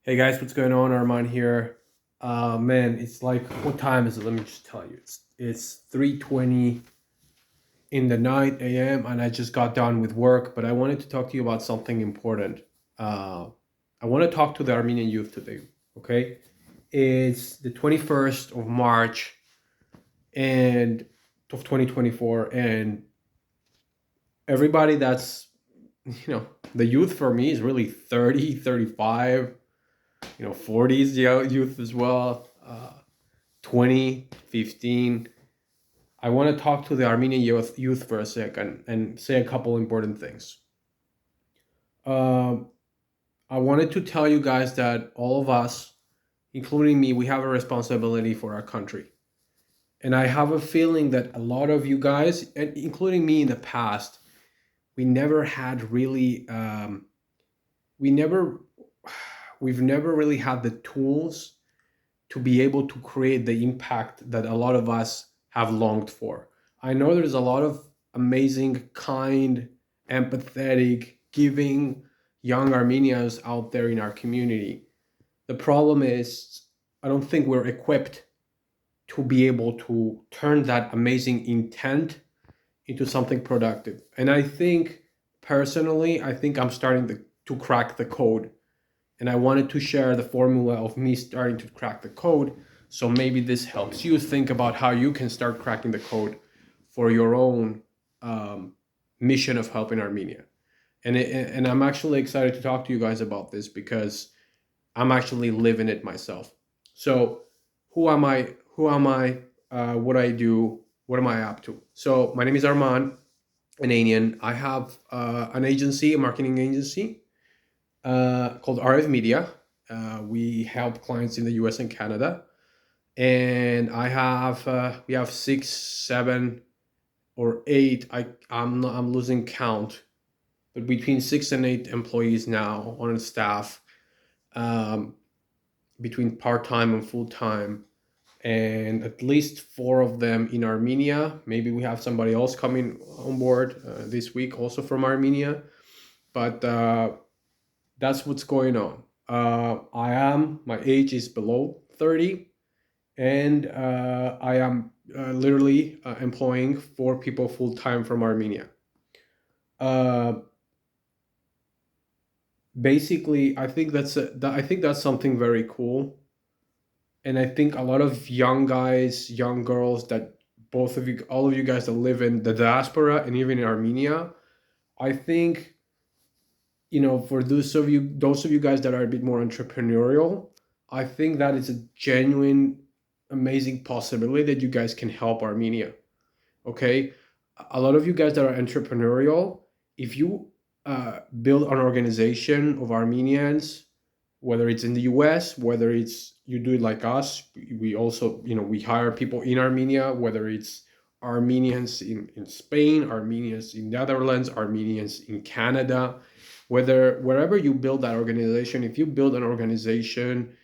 Hey guys, what's going on? Armand here. Man, it's like what time is it? Let me just tell you. It's 3:20 in the night a.m. and I just got done with work, but I wanted to talk to you about something important. Uh, I want to talk to the Armenian youth today. Okay, it's the 21st of March and of 2024, and everybody that's the youth for me is really 30, 35. 40s youth as well, 20, 15. I want to talk to the Armenian youth for a second and say a couple important things. Um, I wanted to tell you guys that all of us, including me, we have a responsibility for our country. And I have a feeling that a lot of you guys, and including me in the past, we never had really, we never, we've never really had the tools to be able to create the impact that a lot of us have longed for. I know there's a lot of amazing, kind, empathetic, giving young Armenians out there in our community. The problem is, I don't think we're equipped to be able to turn that amazing intent into something productive. And I think, personally, I think I'm starting to crack the code, and I wanted to share the formula of me starting to crack the code. So maybe this helps you think about how you can start cracking the code for your own mission of helping Armenia. And I'm actually excited to talk to you guys about this because I'm actually living it myself. So who am I? Who am I? What I do? What am I up to? So my name is Armand, an Armenian. I have an agency, a marketing agency called RF Media. We help clients in the US and Canada. And we have six, seven, or eight. I'm losing count, but between 6 and 8 employees now on staff, um, between part time and full time, and at least four of them in Armenia. Maybe we have somebody else coming on board this week, also from Armenia. But that's what's going on. My age is below 30, and I am literally employing four people full time from Armenia. Uh, Basically, I think that's something very cool, and I think a lot of young guys, young girls, that both of you, all of you guys that live in the diaspora and even in Armenia, I think for those of you guys that are a bit more entrepreneurial, I think that is a genuine, amazing possibility that you guys can help Armenia. Okay, a lot of you guys that are entrepreneurial, if you build an organization of Armenians, whether it's in the US, whether it's you do it like us, we also we hire people in Armenia, whether it's Armenians in Spain, Armenians in Netherlands, Armenians in Canada, wherever you build that organization. If you build an organization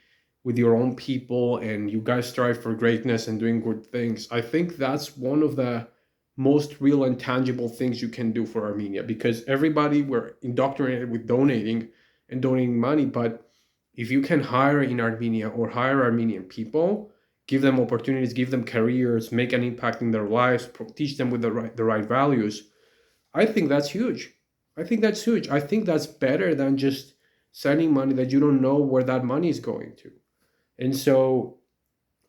with your own people and you guys strive for greatness and doing good things, I think that's one of the most real and tangible things you can do for Armenia, because everybody, we're indoctrinated with donating money. But if you can hire in Armenia or hire Armenian people, give them opportunities, give them careers, make an impact in their lives, teach them with the right values, I think that's huge. I think that's huge. I think that's better than just sending money that you don't know where that money is going to. And so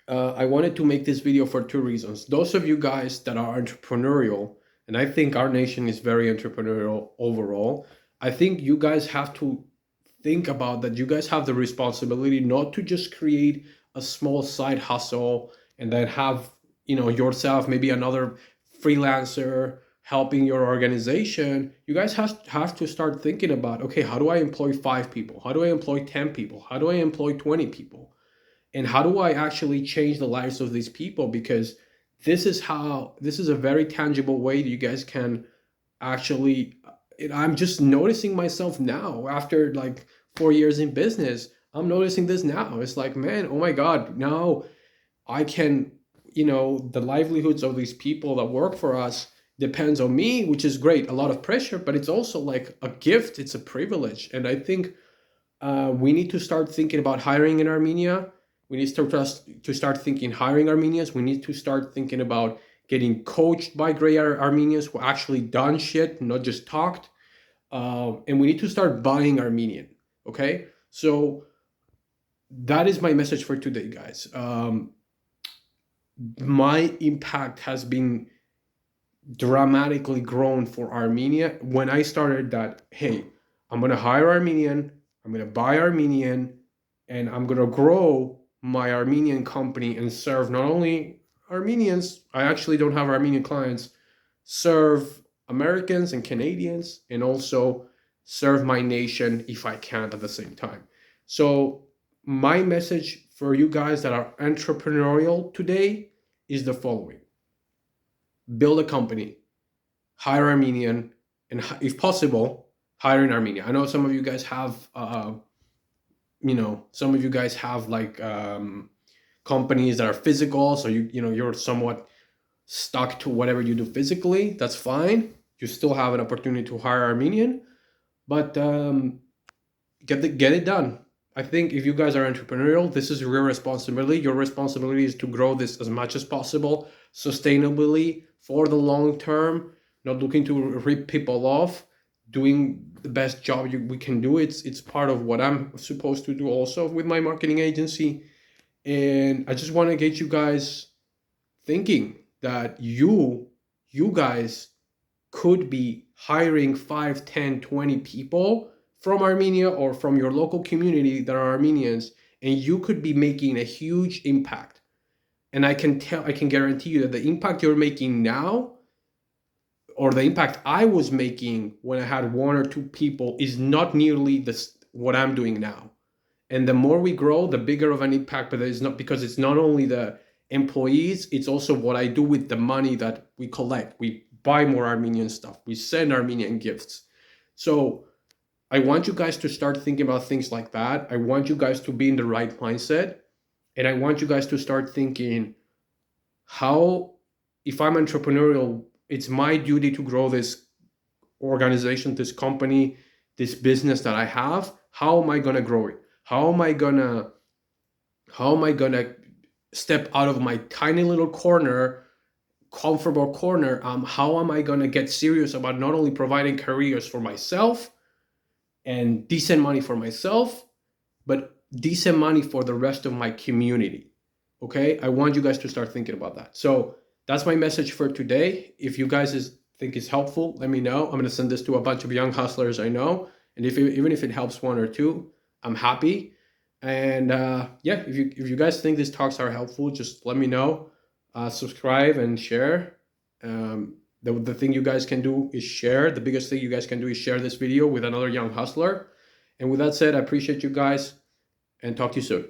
I wanted to make this video for two reasons. Those of you guys that are entrepreneurial, and I think our nation is very entrepreneurial overall, I think you guys have to think about that. You guys have the responsibility not to just create a small side hustle and then have yourself, maybe another freelancer helping your organization. You guys have to start thinking about, okay, how do I employ 5 people? How do I employ 10 people? How do I employ 20 people? And how do I actually change the lives of these people? Because this is a very tangible way that you guys can actually. And I'm just noticing myself now after like 4 years in business. I'm noticing this now. It's like, man, oh my God, now I can, the livelihoods of these people that work for us depends on me, which is great. A lot of pressure, but it's also like a gift. It's a privilege. And I think We need to start thinking about hiring in Armenia. We need to start thinking hiring Armenians. We need to start thinking about getting coached by great Armenians who actually done shit, not just talked. And we need to start buying Armenian. Okay, so that is my message for today, guys. My impact has been dramatically grown for Armenia when I started that. Hey, I'm gonna hire Armenian. I'm gonna buy Armenian, and I'm gonna grow my Armenian company and serve not only Armenians. I actually don't have Armenian clients. Serve Americans and Canadians, and also serve my nation if I can at the same time. So my message for you guys that are entrepreneurial today is the following: build a company, hire Armenian, and if possible, hire in Armenia. I know some of you guys have, some of you guys have like companies that are physical, so you're somewhat stuck to whatever you do physically. That's fine. You still have an opportunity to hire Armenian, but get it done. I think if you guys are entrepreneurial, this is your responsibility. Your responsibility is to grow this as much as possible, sustainably for the long term, not looking to rip people off, doing the best job we can do. It's part of what I'm supposed to do also with my marketing agency. And I just want to get you guys thinking that you guys could be hiring 5, 10, 20 people from Armenia or from your local community that are Armenians, and you could be making a huge impact. And I can guarantee you that the impact you're making now, or the impact I was making when I had 1 or 2 people, is not nearly this what I'm doing now. And the more we grow, the bigger of an impact. But it's not, because it's not only the employees, it's also what I do with the money that we collect. We buy more Armenian stuff. We send Armenian gifts. So I want you guys to start thinking about things like that. I want you guys to be in the right mindset. And I want you guys to start thinking, how, if I'm entrepreneurial, it's my duty to grow this organization, this company, this business that I have. How am I going to grow it? How am I going to step out of my tiny little corner, comfortable corner? How am I going to get serious about not only providing careers for myself and decent money for myself, but decent money for the rest of my community? Okay, I want you guys to start thinking about that. So that's my message for today. If you guys think it's helpful, let me know. I'm going to send this to a bunch of young hustlers I know, and even if it helps 1 or 2, I'm happy. And yeah, if you guys think these talks are helpful, just let me know. Subscribe and share. The thing you guys can do is share. The biggest thing you guys can do is share this video with another young hustler. And with that said, I appreciate you guys, and talk to you soon.